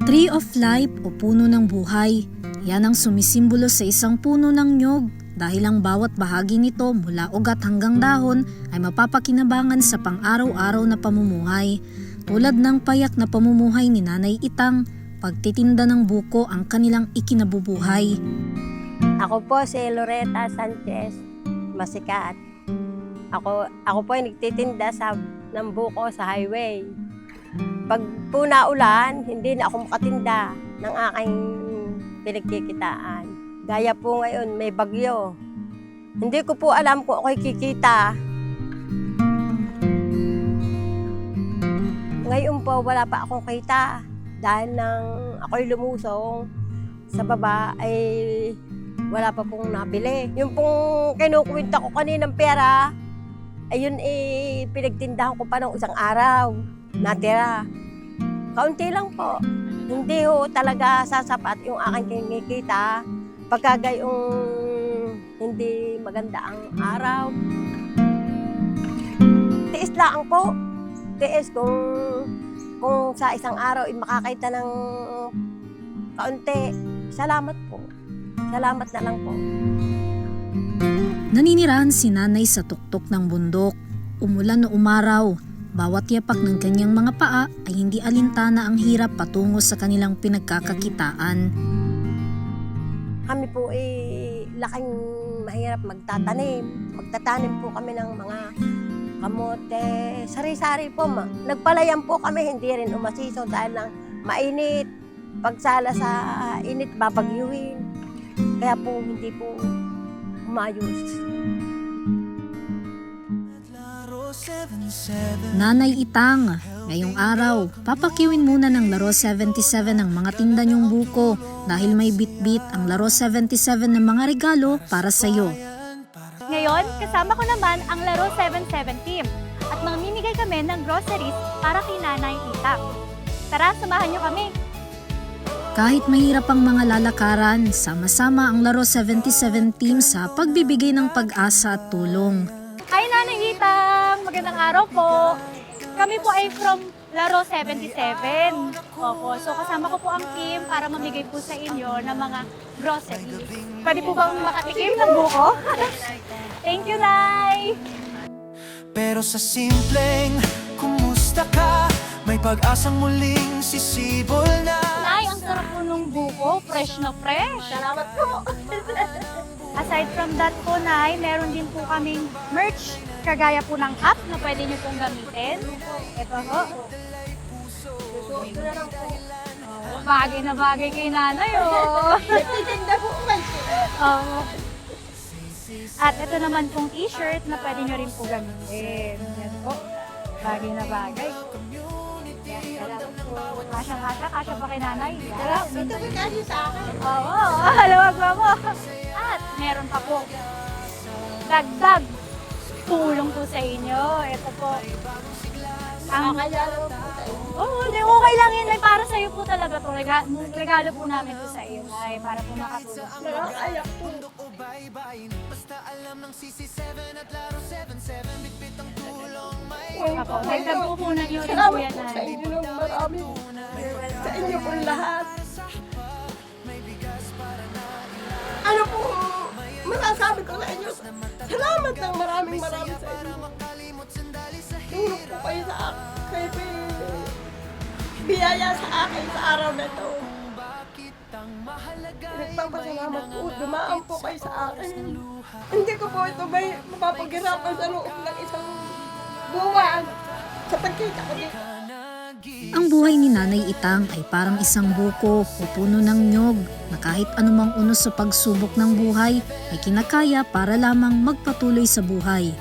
Tree of Life o puno ng buhay. Yan ang sumisimbolo sa isang puno ng nyog dahil ang bawat bahagi nito mula ugat hanggang dahon ay mapapakinabangan sa pang-araw-araw na pamumuhay. Tulad ng payak na pamumuhay ni Nanay Itang, pagtitinda ng buko ang kanilang ikinabubuhay. Ako po si Loretta Sanchez Masikat. Ako po ay nagtitinda ng buko sa highway. Pag po naulan, hindi na ako makatinda ng aking pinagkikitaan. Gaya po ngayon, may bagyo. Hindi ko po alam kung ako'y kikita. Ngayon po, wala pa akong kita. Dahil nang ako'y lumusong sa baba, ay wala pa pong nabili. Yung pong kinukwenta ko kaninang pera, ayun pinagtindahan ko pa ng isang araw. Natira. Kaunti lang po. Hindi ho talaga sasapat yung aking kinikita pagka gayong hindi maganda ang araw. Tiis lang po. Tiis kung sa isang araw makakaita ng kaunti. Salamat po. Salamat na lang po. Naninirahan si Nanay sa tuktok ng bundok. Umulan o umaraw, bawat yapak ng kanyang mga paa ay hindi alintana ang hirap patungo sa kanilang pinagkakakitaan. Kami po laking mahirap magtatanim. Magtatanim po kami ng mga kamote. Sari-sari po. Nagpalayan po kami, hindi rin umasiso dahil lang mainit. Pagsala sa init, babagyuhin. Kaya po hindi po umayos. Nanay Itang, ngayong araw, papakiwin muna ng Laro 77 ang mga tinda niyong buko dahil may bit-bit ang Laro 77 ng mga regalo para sa iyo. Ngayon, kasama ko naman ang Laro 77 team at mamimigay kami ng groceries para kay Nanay Itang. Tara, samahan niyo kami! Kahit mahirap ang mga lalakaran, sama-sama ang Laro 77 team sa pagbibigay ng pag-asa at tulong. Hi Nanay Itang! Magandang araw po! Kami po ay from Laro 77. Opo, so kasama ko po ang team para mamigay po sa inyo ng mga groceries. Pwede po bang makatikim ng buko? Thank you, Nay! Pero sa simpleng kumusta ka, may pag-asang muling sisibol na. Nay, ang sarap po ng buko. Fresh na fresh. Salamat po! Aside from that po, Nay, meron din po kaming merch. Kagaya po ng app na pwede nyo pong gamitin. Ito po. Bagay na bagay kay Nanay, oh. Nagtitinda po kayo. Oo. At ito naman pong t-shirt na pwede nyo rin po gamitin. Yan po. Bagay na bagay. Kasya pa kay Nanay. Ito po kasi sa akin. Oo, halawag mo. At meron pa po dagdag tulong po sa inyo. Ito po. Ang okay lang yun. Ay, para sa iyo po talaga to. Regalo po namin to sa iyo. Ay, para po makatulong. Nakakayak po. Ako, dagdag po po na yun. Salamat Kuya po sa Nanay. inyo ng marami. Sa inyo po lahat. Ano po, masasabi ko sa inyo, salamat ng maraming sa inyo. Tulog po kayo sa akin, biyaya sa akin sa araw na ito. Nagpapasalamat po, dumaan po kayo sa akin. Hindi ko po ito may mapapagirapan sa loob ng isang buwan sa pagkita ko dito. Ang buhay ni Nanay Itang ay parang isang buko o puno ng nyog na kahit anumang unos sa pagsubok ng buhay ay kinakaya para lamang magpatuloy sa buhay.